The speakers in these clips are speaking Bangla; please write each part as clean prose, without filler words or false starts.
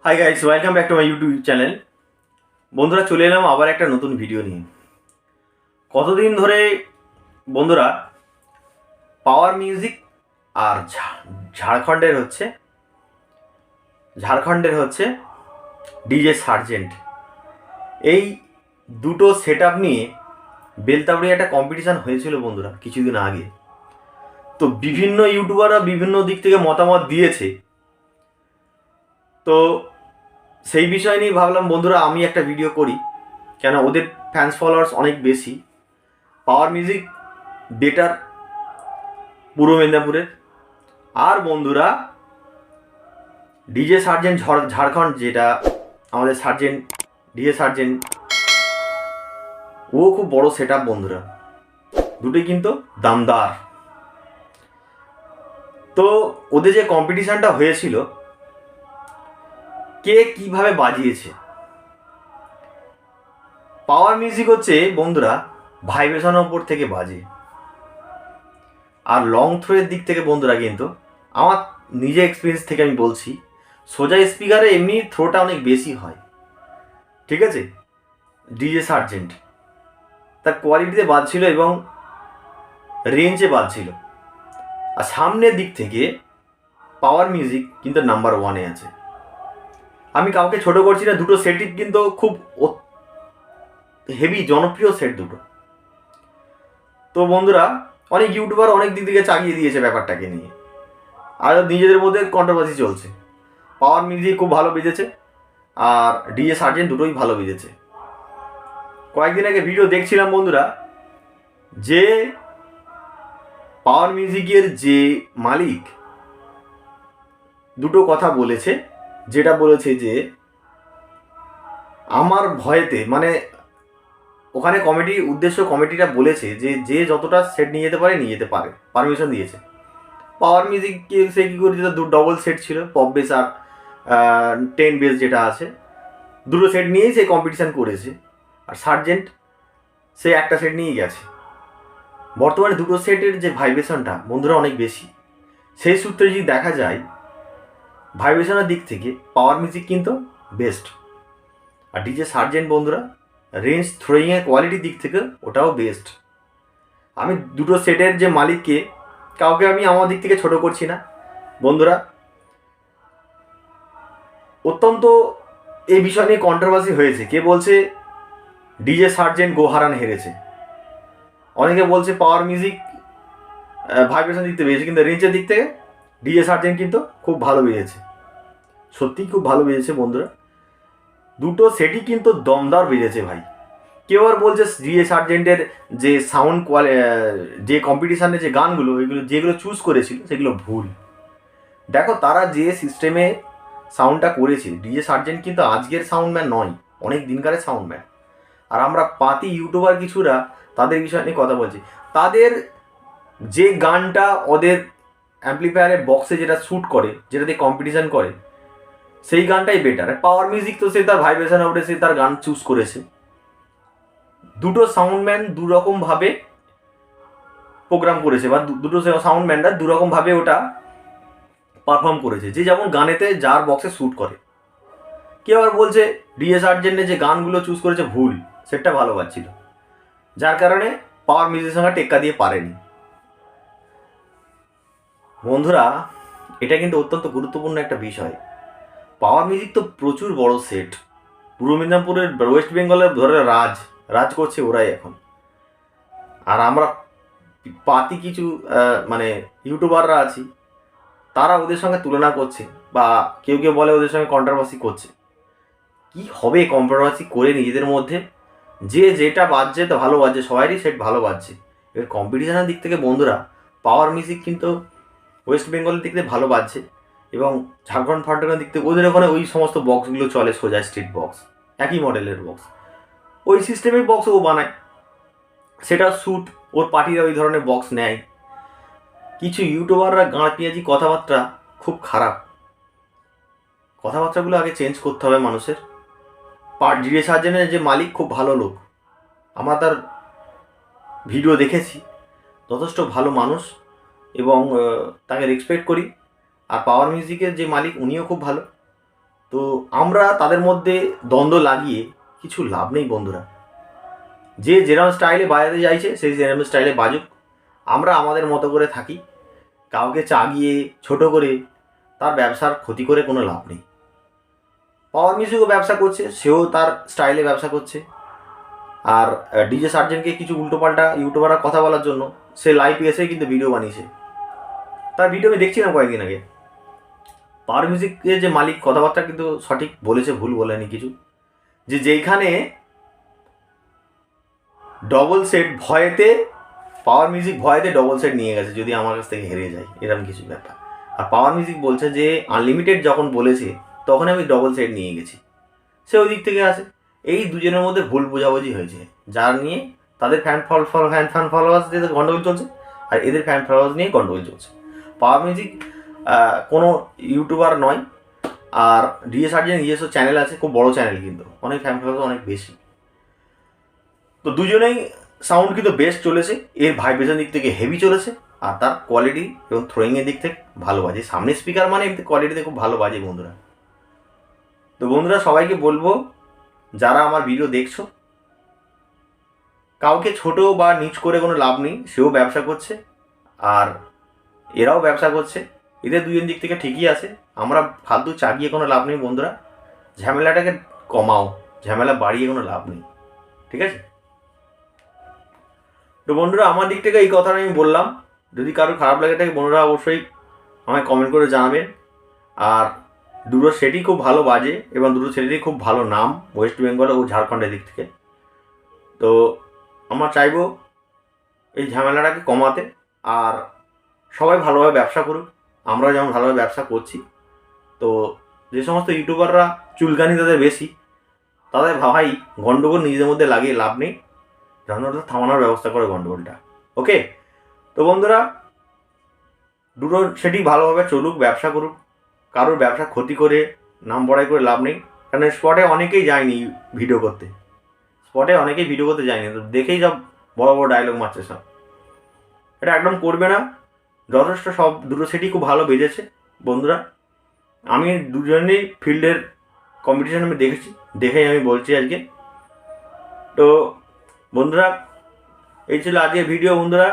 Hi guys, welcome back to my YouTube channel. বন্ধুরা, চলে এলাম আবার একটা নতুন ভিডিও নিয়ে। কতদিন ধরে বন্ধুরা পাওয়ার মিউজিক আর ঝাড়খণ্ডের হচ্ছে ডিজে সার্জেন্ট, এই দুটো সেট আপ নিয়ে বেলতাবড়ি একটা কম্পিটিশান হয়েছিল বন্ধুরা কিছুদিন আগে। তো বিভিন্ন ইউটিউবাররা বিভিন্ন দিক থেকে মতামত দিয়েছে। তো সেই বিষয় নিয়ে ভাবলাম বন্ধুরা আমি একটা ভিডিও করি, কেন ওদের ফ্যান্স ফলোয়ার্স অনেক বেশি। পাওয়ার মিউজিক বেটার পূর্ব মেদিনীপুরের, আর বন্ধুরা ডিজে সার্জেন্ট ঝাড়খণ্ড, যেটা আমাদের সার্জেন্ট ডিজে সার্জেন্ট, ও খুব বড় সেট আপ বন্ধুরা, দুটোই কিন্তু দামদার। তো ওদের যে কম্পিটিশানটা হয়েছিল, কে কিভাবে বাজিয়েছে। পাওয়ার মিউজিক হচ্ছে বন্ধুরা ভাইব্রেশনের ওপর থেকে বাজে, আর লং থ্রোয়ের দিক থেকে বন্ধুরা কিন্তু আমার নিজে এক্সপিরিয়েন্স থেকে আমি বলছি, সোজা স্পিকারে এমনি থ্রোটা অনেক বেশি হয়, ঠিক আছে। ডিজে সার্জেন্ট তার কোয়ালিটিতে বাজছিল এবং রেঞ্জে বাজছিল, আর সামনের দিক থেকে পাওয়ার মিউজিক কিন্তু নাম্বার ওয়ানে আছে। আমি কাউকে ছোট করছি না, দুটো সেটই কিন্তু খুব হেভি জনপ্রিয় সেট দুটো। তো বন্ধুরা অনেক ইউটিউবার অনেক দিক থেকে চাগিয়ে দিয়েছে ব্যাপারটাকে নিয়ে, আর নিজেদের মধ্যে কন্ট্রোভার্সি চলছে। পাওয়ার মিউজিক খুব ভালো বেজেছে আর ডিজে সার্জেন্ট দুটোই ভালো বেজেছে। কয়েকদিন আগে ভিডিও দেখছিলাম বন্ধুরা, যে পাওয়ার মিউজিকের যে মালিক দুটো কথা বলেছে, যেটা বলেছে যে আমার ভয়েতে, মানে ওখানে কমিটিটা বলেছে যে যে যতটা সেট নিয়ে যেতে পারে পারমিশন দিয়েছে। পাওয়ার মিউজিক সে কী করেছে, ডবল সেট ছিল, পপ বেস আর 10 বেস যেটা আছে, দুটো সেট নিয়েই সে কম্পিটিশান করেছে। আর সার্জেন্ট সে একটা সেট নিয়েই গেছে। বর্তমানে দুটো সেটের যে ভাইব্রেশনটা বন্ধুরা অনেক বেশি, সেই সূত্রে যদি দেখা যায় ভাইব্রেশনের দিক থেকে পাওয়ার মিউজিক কিন্তু বেস্ট। আর ডিজে সার্জেন্ট বন্ধুরা রেঞ্জ থ্রোয়িংয়ের কোয়ালিটির দিক থেকে ওটাও বেস্ট। আমি দুটো সেটের যে মালিককে, কাউকে আমি আমার দিক থেকে ছোট করছি না বন্ধুরা। অত্যন্ত এই বিষয় নিয়ে কন্ট্রোভার্সি হয়েছে, কে বলছে ডিজে সার্জেন্ট গোহারান হেরেছে, অনেকে বলছে পাওয়ার মিউজিক ভাইব্রেশন দিক থেকে বেজেছে, কিন্তু রেঞ্জের দিক থেকে ডিজে সার্জেন্ট কিন্তু খুব ভালো বেজেছে। সত্যিই খুব ভালো বেজেছে বন্ধুরা, দুটো সেটই কিন্তু দমদার বেজেছে ভাই। কেউ আর বলছে ডিজে সার্জেন্টের যে সাউন্ড যে কম্পিটিশানে যে গানগুলো, ওইগুলো যেগুলো চুজ করেছিল সেগুলো ভুল। দেখো তারা যে সিস্টেমে সাউন্ডটা করেছে, ডিজে সার্জেন্ট কিন্তু আজকের সাউন্ডম্যান নয়, অনেক দিনকারের সাউন্ডম্যান। আর আমরা পাতি ইউটিউবার কিছুরা তাদের বিষয় নিয়ে কথা বলছি, তাদের যে গানটা ওদের অ্যাম্প্লিফায়ারের বক্সে যেটা শ্যুট করে, যেটা দিয়ে কম্পিটিশান করে, সেই গানটাই বেটার। পাওয়ার মিউজিক তো সে তার ভাইব্রেশনে উঠে সে তার গান চুজ করেছে। দুটো সাউন্ডম্যান দুরকমভাবে প্রোগ্রাম করেছে, বা দুটো সাউন্ডম্যানরা দুরকমভাবে ওটা পারফর্ম করেছে, যে যেমন গানেতে যার বক্সে শ্যুট করে। কেউ আর বলছে ডিজে সার্জেন্টের যে গানগুলো চুজ করেছে ভুল, সেটটা ভালো বাজছিল, যার কারণে পাওয়ার মিউজিকের সঙ্গে টেক্কা দিয়ে পারেনি। বন্ধুরা এটা কিন্তু অত্যন্ত গুরুত্বপূর্ণ একটা বিষয়। পাওয়ার মিউজিক তো প্রচুর বড় সেট, পূর্ব মেদিনীপুরের ওয়েস্ট বেঙ্গলের ধরে রাজ করছে ওরাই এখন। আর আমরা পাতি কিছু মানে ইউটিউবাররা আছি, তারা ওদের সঙ্গে তুলনা করছে, বা কেউ কেউ বলে ওদের সঙ্গে কন্ট্রোভার্সি করছে। কি হবে কন্ট্রোভার্সি করে নিজেদের মধ্যে? যে যেটা বাজছে তো ভালো বাজছে, সবারই সেট ভালো বাজছে। এবার কম্পিটিশনের দিক থেকে বন্ধুরা পাওয়ার মিউজিক কিন্তু ওয়েস্ট বেঙ্গলের দিক থেকে ভালো বাজছে, এবং ঝাড়খণ্ড ফাড়খণ্ডের দিক থেকে ওদের ওখানে ওই সমস্ত বক্সগুলো চলে, সোজা স্ট্রিট বক্স, একই মডেলের বক্স, ওই সিস্টেমের বক্স ও বানায়, সেটা শ্যুট, ওর পার্টিরা ওই ধরনের বক্স নেয়। কিছু ইউটিউবাররা গাঁড় পেঁয়াজি কথাবার্তা, খুব খারাপ কথাবার্তাগুলো আগে চেঞ্জ করতে হবে মানুষের। ডিজে সার্জেন্টের যে মালিক খুব ভালো লোক, আমরা তার ভিডিও দেখেছি, যথেষ্ট ভালো মানুষ এবং তাকে রেসপেক্ট করি। আর পাওয়ার মিউজিকের যে মালিক উনিও খুব ভালো, তো আমরা তাদের মধ্যে দ্বন্দ্ব লাগিয়ে কিছু লাভ নেই বন্ধুরা। যে যেরকম স্টাইলে বাজাতে চাইছে সেই যেরকম স্টাইলে বাজুক, আমরা আমাদের মতো করে থাকি। কাউকে চাগিয়ে ছোট করে তার ব্যবসার ক্ষতি করে কোনো লাভ নেই। পাওয়ার মিউজিকও ব্যবসা করছে, সেও তার স্টাইলে ব্যবসা করছে। আর ডিজে সার্জেন্টকে কিছু উল্টোপাল্টা ইউটিউবাররা কথা বলার জন্য সে লাইভ এসে কিন্তু ভিডিও বানিয়েছে। তার ভিডিও আমি দেখছিলাম কয়েকদিন আগে। পাওয়ার মিউজিকের যে মালিক কথাবার্তা কিন্তু সঠিক বলেছে, ভুল বলেনি কিছু। যেইখানে ডবল সেট ভয়েতে, পাওয়ার মিউজিক ভয়েতে ডবল সেট নিয়ে গেছে যদি আমার কাছ থেকে হেরে যায়, এরকম কিছু ব্যাপার। আর পাওয়ার মিউজিক বলছে যে আনলিমিটেড যখন বলেছে তখন আমি ডবল সেট নিয়ে গেছি, সে ওই দিক থেকে আসে। এই দুজনের মধ্যে ভুল বোঝাবুঝি হয়েছে, যার নিয়ে তাদের ফ্যান ফলোয়ার্স দিয়ে গন্ডগোল চলছে, আর এদের ফ্যান ফলোয়ার্স নিয়ে গন্ডগোল চলছে। পাওয়ার মিউজিক কোনো ইউটিউবার নয়, আর ডিএস সার্জেন্ট নিজস্ব চ্যানেল আছে, খুব বড় চ্যানেল, কিন্তু অনেক ফ্যান ফলোয়ার্স অনেক বেশি। তো দুজনেই সাউন্ড কিন্তু বেস্ট চলেছে, এর ভাইব্রেশন দিক থেকে হেভি চলেছে, আর তার কোয়ালিটি এবং থ্রোয়িংয়ের দিক থেকে ভালো বাজে। সামনে স্পিকার মানে এমনি কোয়ালিটিতে খুব ভালো বাজে বন্ধুরা। তো বন্ধুরা সবাইকে বলবো, যারা আমার ভিডিও দেখছো, কাউকে ছোট বা নিচ করে কোনো লাভ নেই। সেও ব্যবসা করছে আর এরাও ব্যবসা করছে, এদের দুজন দিক থেকে ঠিকই আছে। আমরা ফালতু চাগিয়ে কোনো লাভ নেই বন্ধুরা। ঝামেলাটাকে কমাও, ঝামেলা বাড়িয়ে কোনো লাভ নেই, ঠিক আছে? তো বন্ধুরা আমার দিক থেকে এই কথাটা আমি বললাম। যদি কারোর খারাপ লাগে থাকে বন্ধুরা অবশ্যই আমায় কমেন্ট করে জানাবেন। আর দুটো সেটই খুব ভালো বাজে এবং দুটো সেটেরই খুব ভালো নাম ওয়েস্ট বেঙ্গল ও ঝাড়খণ্ডের দিক থেকে। তো আমরা চাইবো এই ঝামেলাটাকে কমাতে, আর সবাই ভালোভাবে ব্যবসা করুক, আমরা যেমন ভালোভাবে ব্যবসা করছি। তো যে সমস্ত ইউটিউবাররা চুলকানি তাদের বেশি, তাদের ভাই গন্ডগোল নিজেদের মধ্যে লাগিয়ে লাভ নেই, ঝামেলাটা থামানোর ব্যবস্থা করে গন্ডগোলটা। ওকে? তো বন্ধুরা দুটো সেটি ভালোভাবে চলুক, ব্যবসা করুক, কারোর ব্যবসা ক্ষতি করে নাম বড়াই করে লাভ নেই। কারণ স্পটে অনেকেই যায়নি ভিডিও করতে, যায়নি, তো দেখেই সব বড় বড় ডায়লগ মারছে সব। এটা একদম করবে না, যথেষ্ট। সব দুটো সেটই খুব ভালো বেজেছে বন্ধুরা। আমি দুজনেই ফিল্ডের কম্পিটিশন আমি দেখেছি, দেখেই আমি বলছি আজকে। তো বন্ধুরা এই ছিল আজকের ভিডিও। বন্ধুরা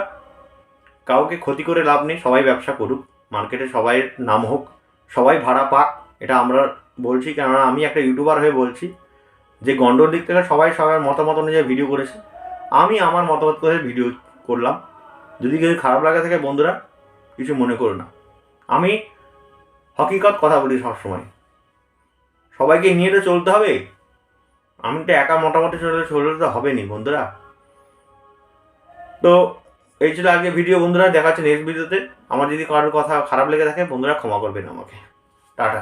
কাউকে ক্ষতি করে লাভ নেই, সবাই ব্যবসা করুক, মার্কেটে সবাই নাম হোক, সবাই ভাড়া পাক, এটা আমরা বলছি। কেননা আমি একটা ইউটিউবার হয়ে বলছি যে গন্ডোর দিক থেকে সবাই সবার মতামত অনুযায়ী ভিডিও করেছে, আমি আমার মতামত করে ভিডিও করলাম। যদি কিছু খারাপ লাগা থাকে বন্ধুরা কিছু মনে করো না, আমি হকিকত কথা বলি সবসময়। সবাইকে নিয়ে তো চলতে হবে, আমি তো একা মোটামুটি চলে তো হবে নি বন্ধুরা। তো এই ছিল আজকে ভিডিও বন্ধুরা, দেখা হচ্ছে নেক্সট ভিডিওতে। আমার যদি কারোর কথা খারাপ লেগে থাকে বন্ধুরা ক্ষমা করবেন আমাকে। টাটা।